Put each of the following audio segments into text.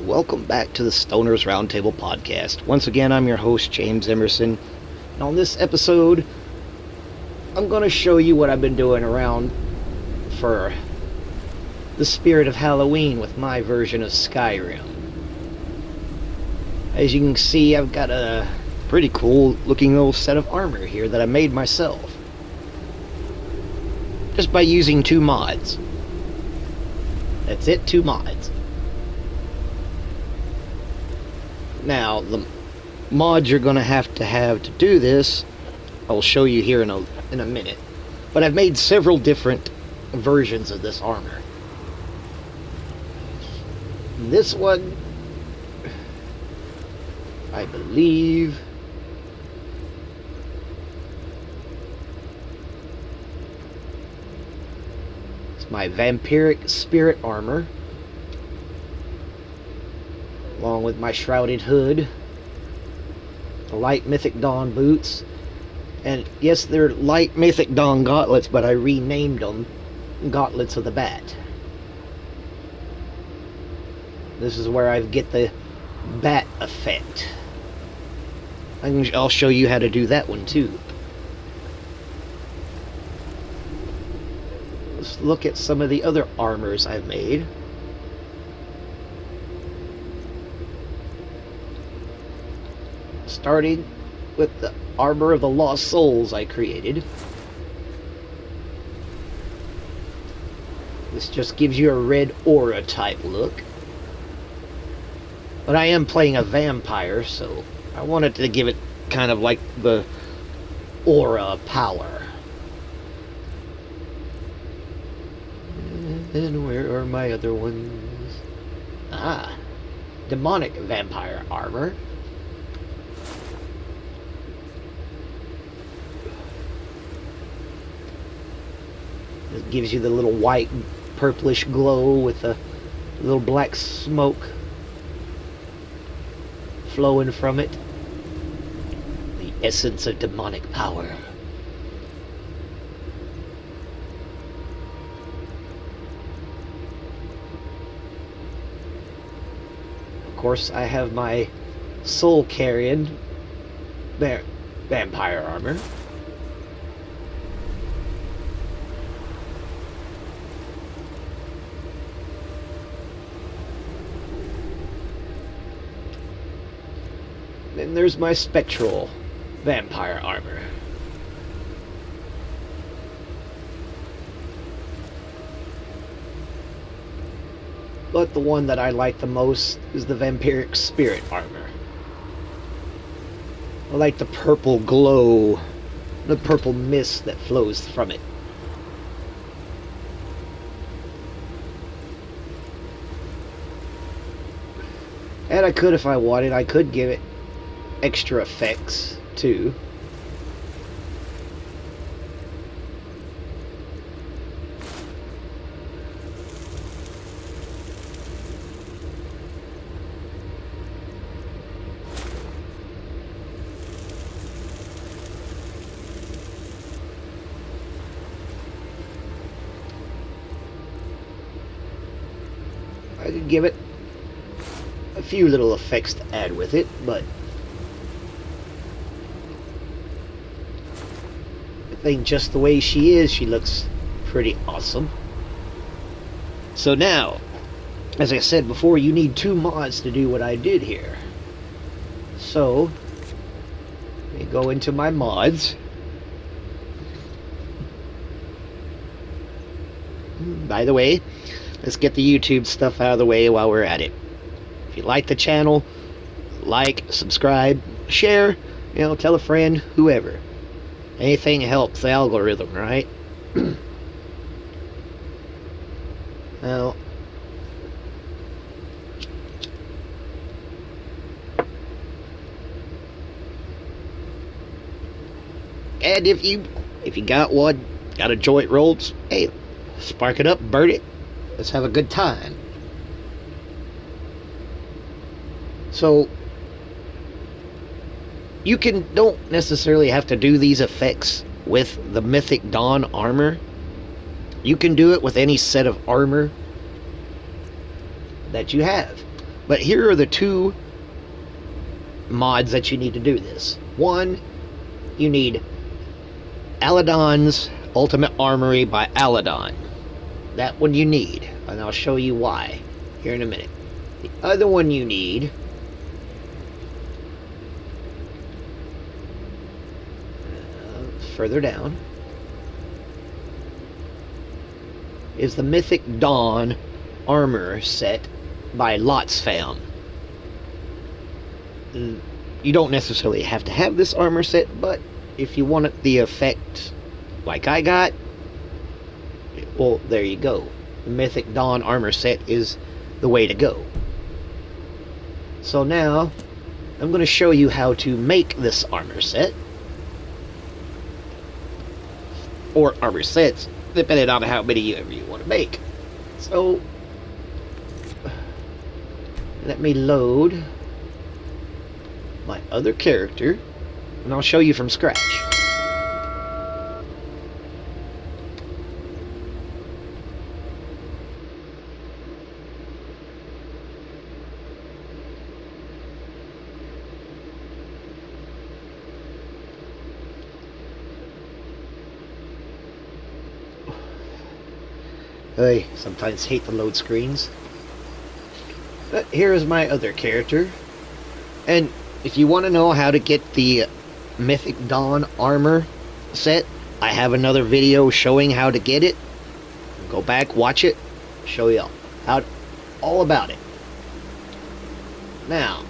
welcome back to the Stoners Roundtable podcast. Once again, I'm your host, James Emerson, and on this episode, I'm going to show you what I've been doing around for the spirit of Halloween with my version of Skyrim. As you can see, I've got a pretty cool looking little set of armor here that I made myself, just by using 2 mods. That's it, 2 mods. Now, the mods you're going to have to do this, I'll show you here in a minute. But I've made several different versions of this armor. This one, I believe, it's my vampiric spirit armor, along with my shrouded hood, the light mythic dawn boots, and yes, they're light mythic dawn gauntlets, but I renamed them gauntlets of the bat. This is where I get the bat effect. I'll show you how to do that one too. Let's look at some of the other armors I've made. Starting with the armor of the lost souls I created. This just gives you a red aura type look. But I am playing a vampire, so I wanted to give it kind of like the aura power. And where are my other ones? Ah, demonic vampire armor. It gives you the little white purplish glow with a little black smoke flowing from it. The essence of demonic power. Of course, I have my soul carrion vampire armor. Then there's my spectral vampire armor. But the one that I like the most is the vampiric spirit armor. I like the purple glow, the purple mist that flows from it. And I could, if I wanted, I could give it extra effects too. I could give it a few little effects to add with it, but I think just the way she is, she looks pretty awesome. So now, as I said before, you need 2 mods to do what I did here. So, let me go into my mods. By the way, let's get the YouTube stuff out of the way while we're at it. If you like the channel, like, subscribe, share, tell a friend, whoever. Anything helps the algorithm, right? Now, and if you got a joint rolled, hey, spark it up, burn it. Let's have a good time. So, you don't necessarily have to do these effects with the Mythic Dawn armor. You can do it with any set of armor that you have. But here are the two mods that you need to do this. One, you need Aladon's Ultimate Armory by Aladon. That one you need, and I'll show you why here in a minute. The other one you need further down is the Mythic Dawn armor set by Lots Fam. You don't necessarily have to have this armor set, but if you want the effect like I got, well, there you go. The Mythic Dawn armor set is the way to go. So now, I'm going to show you how to make this armor set. Or armor sets, depending on how many you want to make. So, let me load my other character, and I'll show you from scratch. I sometimes hate the load screens. But here is my other character. And if you want to know how to get the Mythic Dawn armor set, I have another video showing how to get it. Go back, watch it, show you all about it. Now,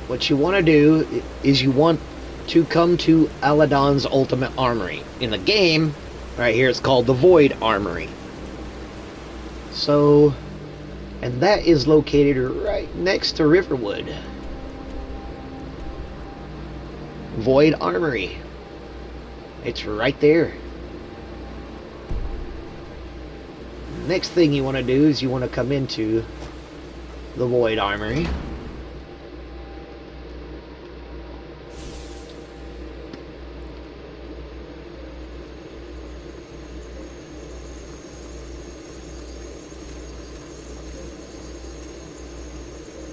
what you want to do is you want to come to Aladon's Ultimate Armory. In the game, right here, it's called the Void Armory. So, and that is located right next to Riverwood. Void Armory. It's right there. Next thing you want to do is you want to come into the Void Armory.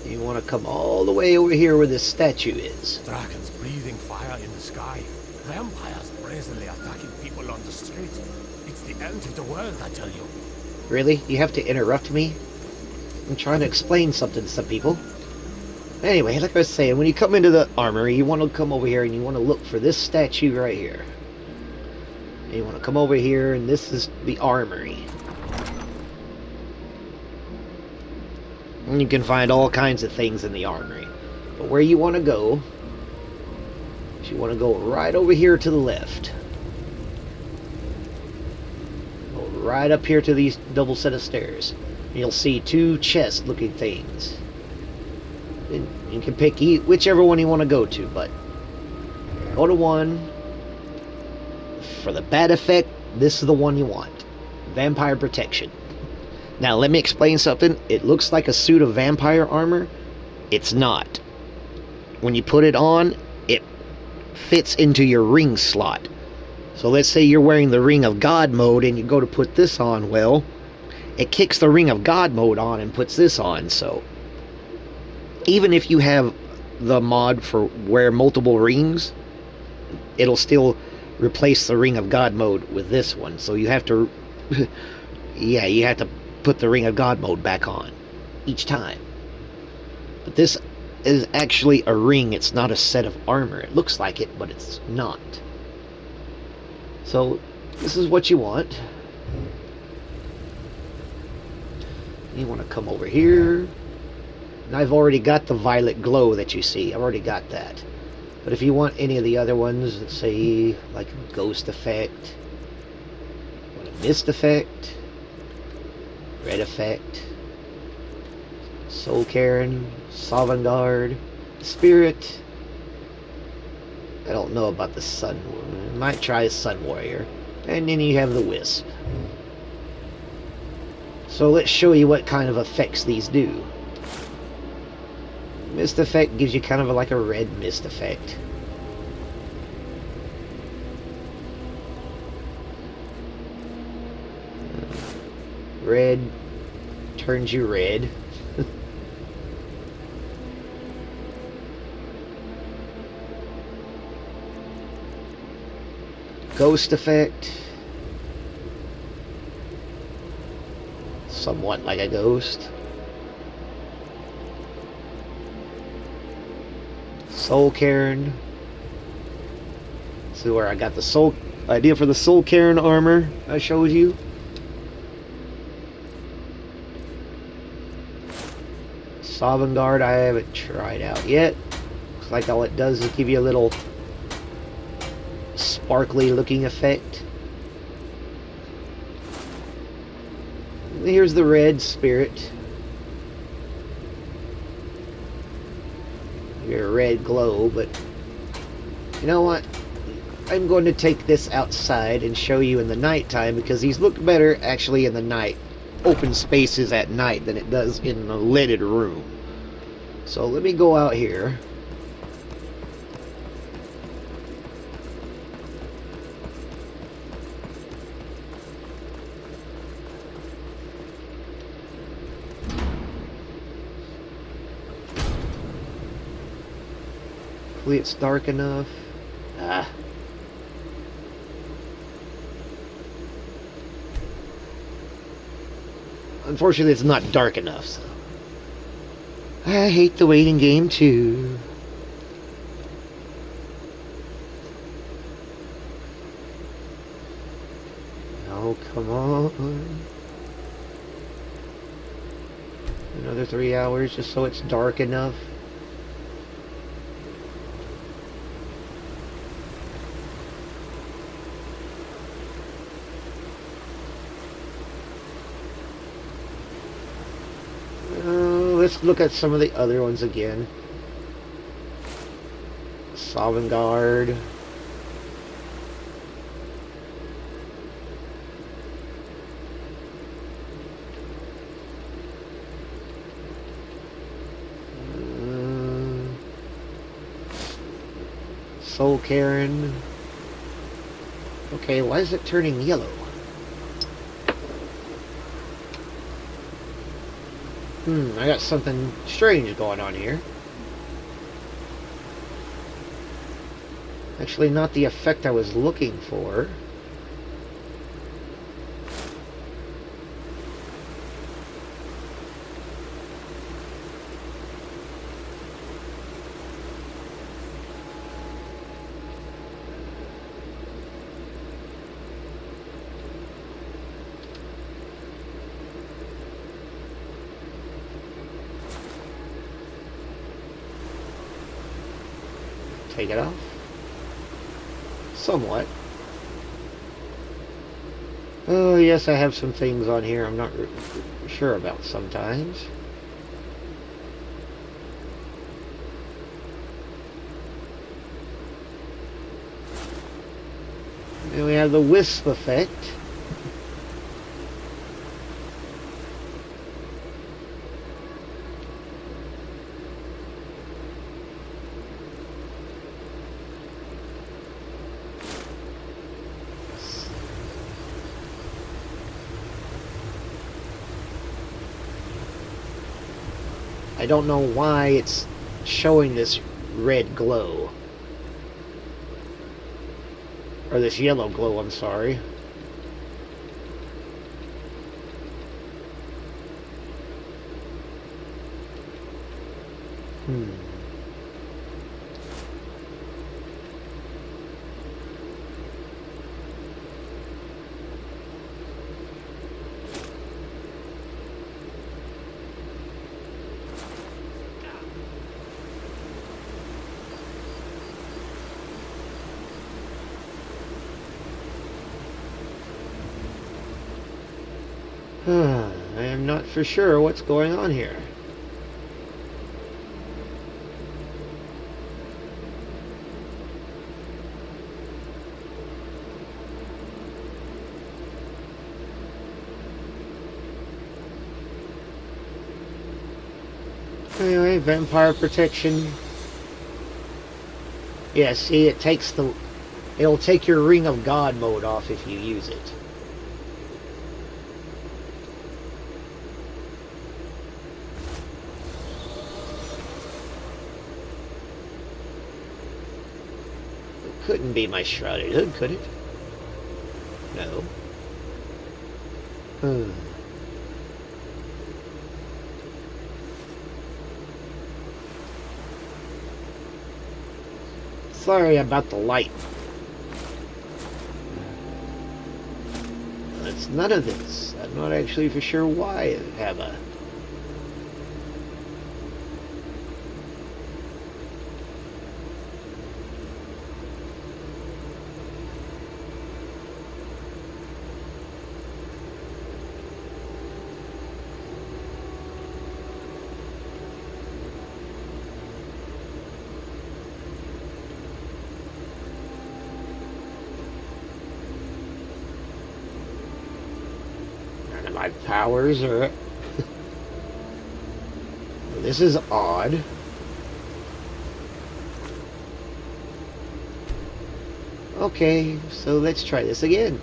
You want to come all the way over here where this statue is. Dragons breathing fire in the sky. Vampires brazenly attacking people on the street. It's the end of the world, I tell you. Really? You have to interrupt me? I'm trying to explain something to some people. Anyway, like I was saying, when you come into the armory, you want to come over here and you want to look for this statue right here. And you want to come over here, and this is the armory. And you can find all kinds of things in the armory. But where you want to go is you want to go right over here to the left. Go right up here to these double set of stairs. And you'll see two chest looking things. And you can pick whichever one you want to go to, but go to one. For the bad effect, this is the one you want. Vampire Protection. Now, let me explain something. It looks like a suit of vampire armor. It's not. When you put it on, it fits into your ring slot. So let's say you're wearing the Ring of God mode and you go to put this on, well, it kicks the Ring of God mode on and puts this on. So even if you have the mod for wear multiple rings, it'll still replace the Ring of God mode with this one. So you have to, yeah, you have to put the Ring of God mode back on each time. But this is actually a ring. It's not a set of armor. It looks like it, but it's not. So this is what you want. You want to come over here. And I've already got the violet glow that you see. I've already got that. But if you want any of the other ones, let's say like ghost effect, mist effect, red effect, soul Karen, Sovngarde, spirit. I don't know about the sun. Might try a sun warrior. And then you have the wisp. So let's show you what kind of effects these do. Mist effect gives you kind of like a red mist effect. Red turns you red. ghost effect. Somewhat like a ghost. Soul Cairn. See where I got the soul idea for the Soul Cairn armor I showed you. Sovngarde I haven't tried out yet. Looks like all it does is give you a little sparkly looking effect. Here's the red spirit. Your red glow, but you know what? I'm going to take this outside and show you in the nighttime because these look better actually in the night. Open spaces at night than it does in a lighted room. So let me go out here. Hopefully it's dark enough. Unfortunately, it's not dark enough, so. I hate the waiting game, too. Oh, come on. Another 3 hours just so it's dark enough. Let's look at some of the other ones again. Sovngarde. Soul Cairn. Okay, why is it turning yellow? I got something strange going on here. Actually, not the effect I was looking for. Take it off. Somewhat. Oh, yes, I have some things on here I'm not sure about sometimes. And we have the wisp effect. I don't know why it's showing this red glow. Or this yellow glow, I'm sorry. I am not for sure what's going on here. Anyway, vampire protection. Yeah, see, it'll take your Ring of God mode off if you use it. Couldn't be my shrouded hood, could it? Sorry about the light. It's none of this. I'm not actually for sure why I have a... None of my powers are... This is odd. Okay, so let's try this again.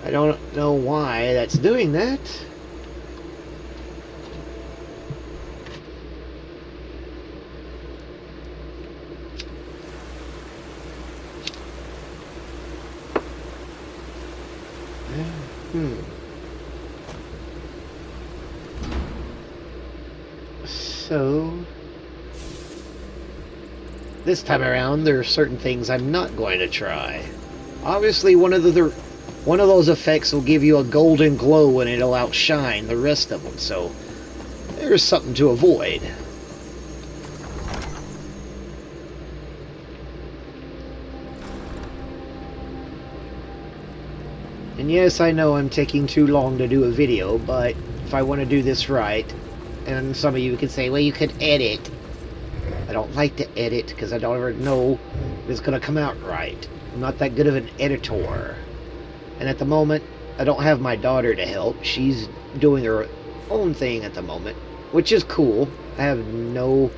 I don't know why that's doing that. So, this time around, there are certain things I'm not going to try. Obviously, one of those effects will give you a golden glow and it'll outshine the rest of them. So, there's something to avoid. And yes, I know I'm taking too long to do a video, but if I want to do this right, and some of you could say, well, you could edit. I don't like to edit because I don't ever know if it's going to come out right. I'm not that good of an editor. And at the moment, I don't have my daughter to help. She's doing her own thing at the moment, which is cool. I have no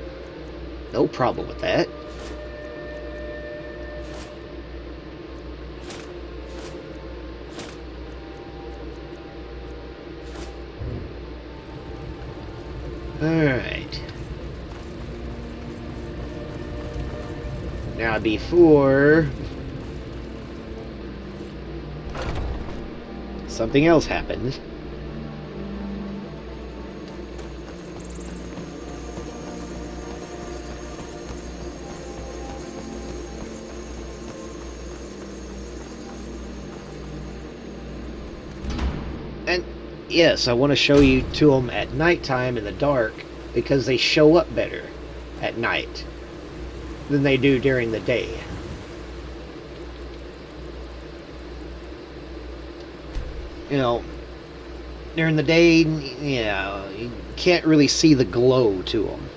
problem with that. Alright. Now before something else happens. And yes, I want to show you to them at nighttime in the dark because they show up better at night than they do during the day. You know, during the day, yeah, you can't really see the glow to them.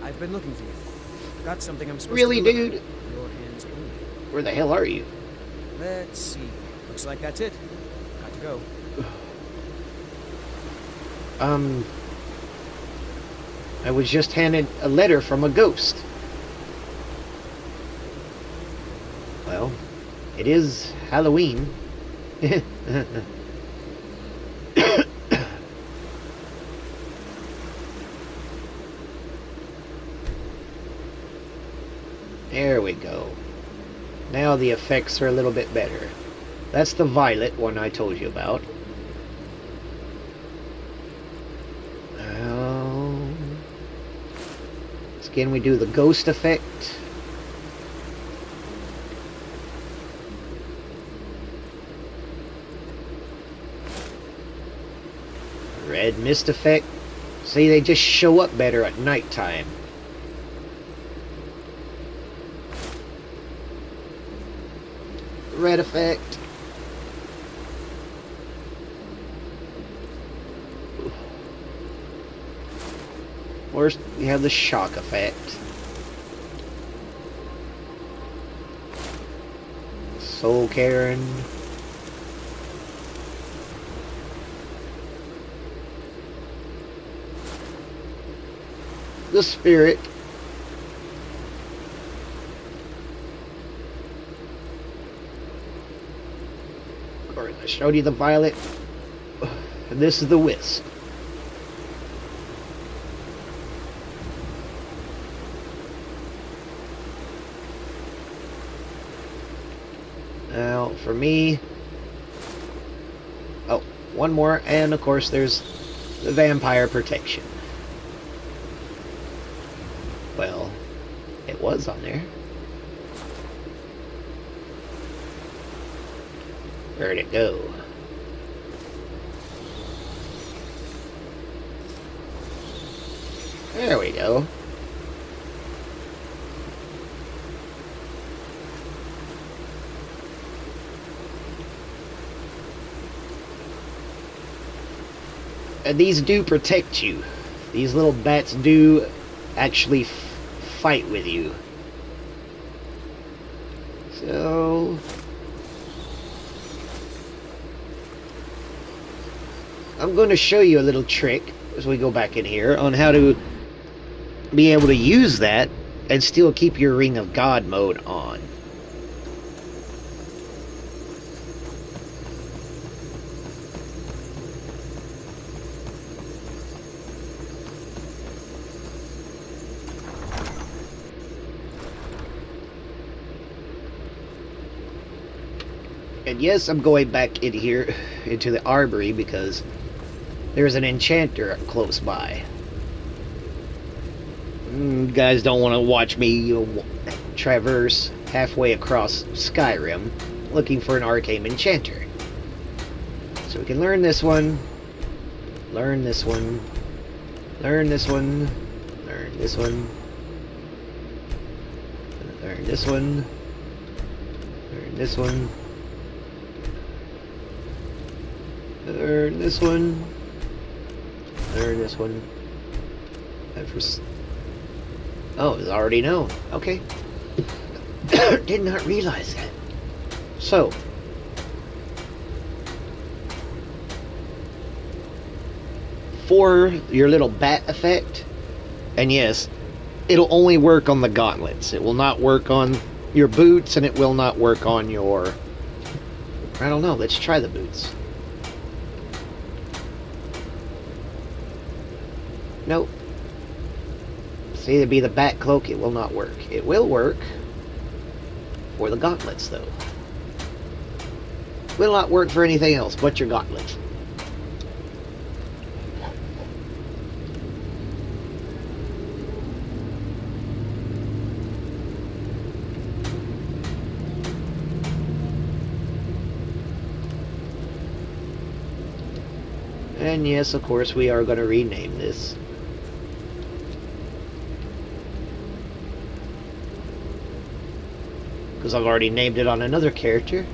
I've been looking for you. Got something I'm supposed Really, to dude? Your hands only. Where the hell are you? Let's see. Looks like that's it. Got to go. I was just handed a letter from a ghost. Well, it is Halloween. There we go. Now the effects are a little bit better. That's the violet one I told you about. Again, we do the ghost effect. Red mist effect. See, they just show up better at nighttime. Red effect. Or you have the shock effect. Soul Karen. The spirit. Of course, I showed you the violet. And this is the wisp. Now, for me... Oh, one more, and of course there's the vampire protection. Well, it was on there. Where'd it go? There we go. And these do protect you. These little bats do actually fight with you. So... I'm going to show you a little trick as we go back in here on how to be able to use that and still keep your Ring of God mode on. And yes, I'm going back in here into the armory because there's an enchanter close by. Guys don't want to watch me traverse halfway across Skyrim looking for an arcane enchanter. So we can learn this one, learn this one, learn this one, learn this one, learn this one, learn this one, learn this one, learn this one. Oh, it's already known. Okay. Did not realize that. So, for your little bat effect, and yes, it'll only work on the gauntlets. It will not work on your boots, and it will not work on your... I don't know. Let's try the boots. Nope. See, it'd be the bat cloak. It will not work. It will work for the gauntlets, though. Will not work for anything else but your gauntlets. And yes, of course, we are going to rename this. Because I've already named it on another character.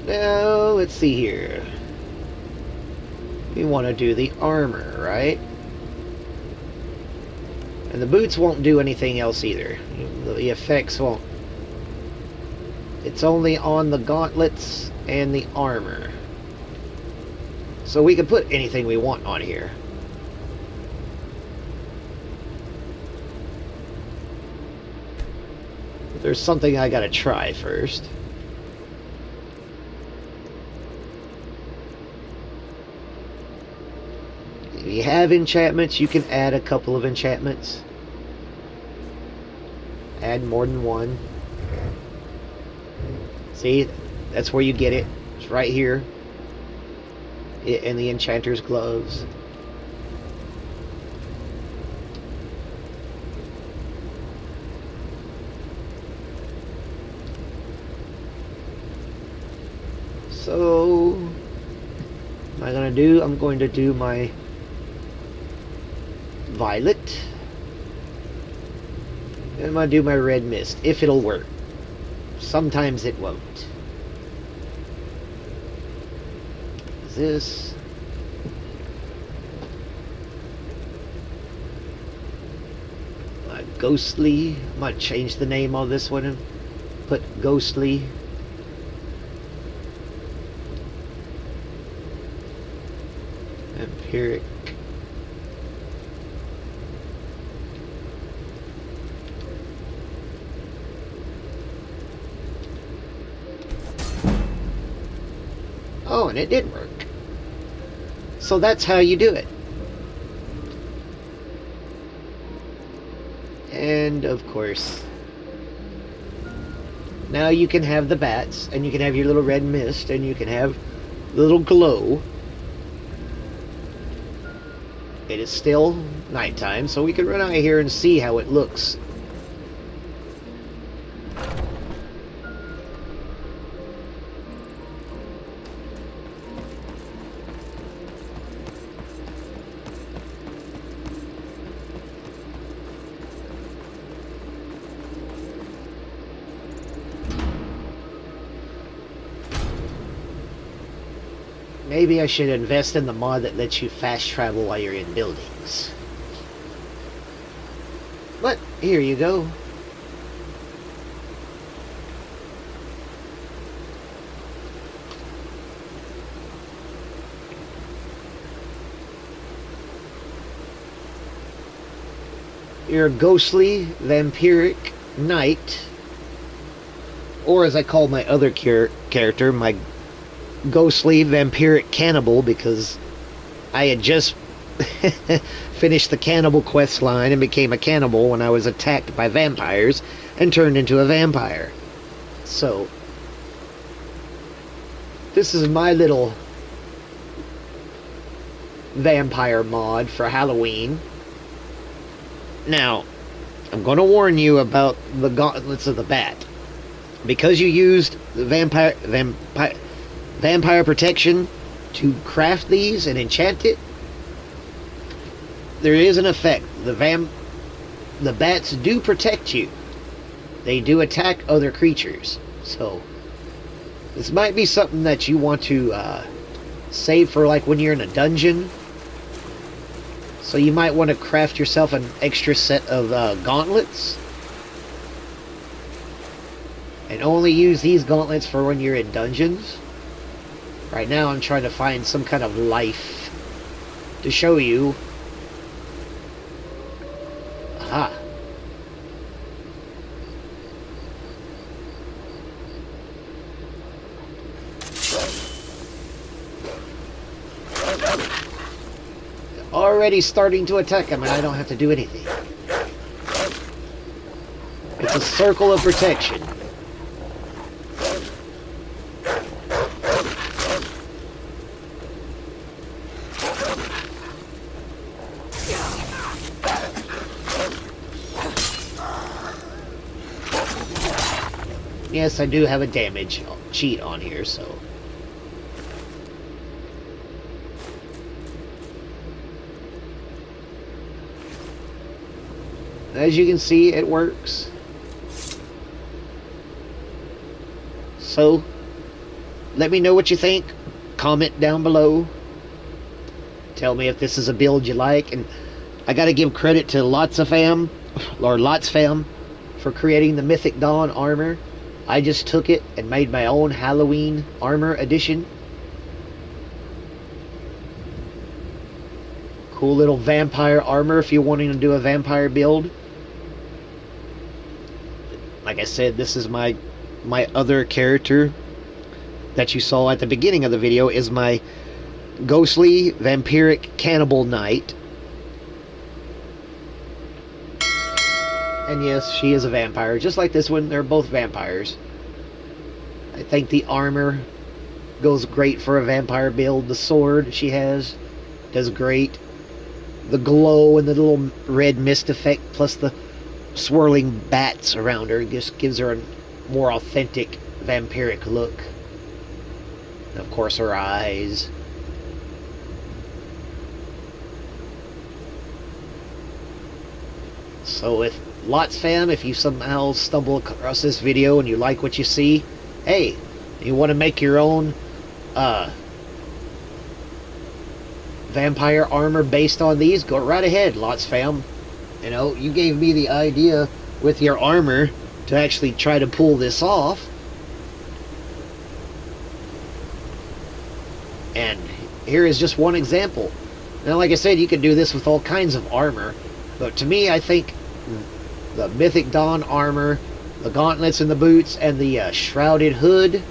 Now, let's see here. We want to do the armor, right? And the boots won't do anything else either. The effects won't. It's only on the gauntlets and the armor. So we can put anything we want on here. But there's something I gotta try first. If you have enchantments, you can add a couple of enchantments. Add more than one. See, that's where you get it. It's right here. In the enchanter's gloves. So, what am I gonna do? I'm going to do my violet. And I'm gonna do my red mist, if it'll work. Sometimes it won't. This ghostly. I might change the name on this one and put ghostly. Empiric. Oh, and it did work. So that's how you do it. And of course, now you can have the bats, and you can have your little red mist, and you can have the little glow. It is still nighttime, so we can run out here and see how it looks. Maybe I should invest in the mod that lets you fast travel while you're in buildings. But here you go. Your ghostly, vampiric knight, or as I call my other character, my ghostly vampiric cannibal, because I had just finished the cannibal quest line and became a cannibal when I was attacked by vampires and turned into a vampire. So this is my little vampire mod for Halloween. Now, I'm going to warn you about the gauntlets of the bat. Because you used the vampire protection to craft these and enchant it, there is an effect. The bats do protect you. They do attack other creatures. So this might be something that you want to save for, like, when you're in a dungeon. So you might want to craft yourself an extra set of gauntlets. And only use these gauntlets for when you're in dungeons. Right now I'm trying to find some kind of life to show you. Aha. Already starting to attack him, and I don't have to do anything. It's a circle of protection. Yes, I do have a damage cheat on here, so... As you can see, it works. So, let me know what you think. Comment down below. Tell me if this is a build you like. And I gotta give credit to Lots Fam for creating the Mythic Dawn armor. I just took it and made my own Halloween armor edition. Cool little vampire armor if you're wanting to do a vampire build. Like I said, this is my other character that you saw at the beginning of the video is my ghostly vampiric cannibal knight. And yes, she is a vampire, just like this one. They're both vampires. I think the armor goes great for a vampire build. The sword she has does great. The glow and the little red mist effect, plus the swirling bats around her, just gives her a more authentic vampiric look. And of course, her eyes. So if Lots Fam, if you somehow stumble across this video and you like what you see, hey, you want to make your own vampire armor based on these, go right ahead, Lots Fam. You know, you gave me the idea with your armor to actually try to pull this off. And here is just one example. Now, like I said, you could do this with all kinds of armor. But to me, I think the Mythic Dawn armor, the gauntlets and the boots, and the shrouded hood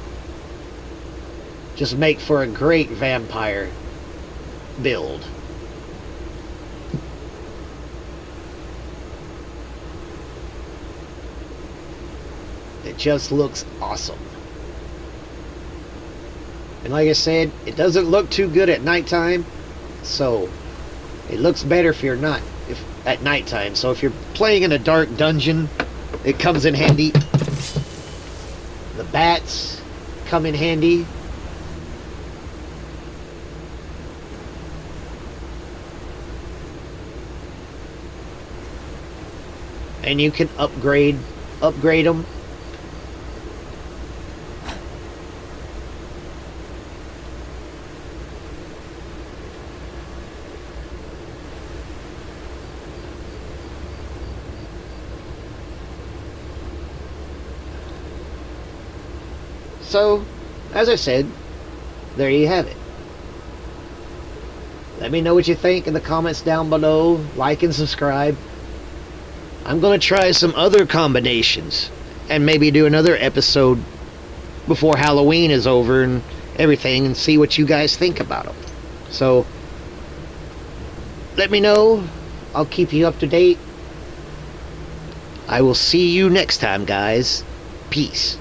just make for a great vampire build. just looks awesome. And like I said, it doesn't look too good at nighttime, so it looks better if you're not at nighttime. So if you're playing in a dark dungeon, it comes in handy. The bats come in handy. And you can upgrade them. So, as I said, there you have it. Let me know what you think in the comments down below. Like and subscribe. I'm going to try some other combinations and maybe do another episode before Halloween is over and everything and see what you guys think about them. So, let me know. I'll keep you up to date. I will see you next time, guys. Peace.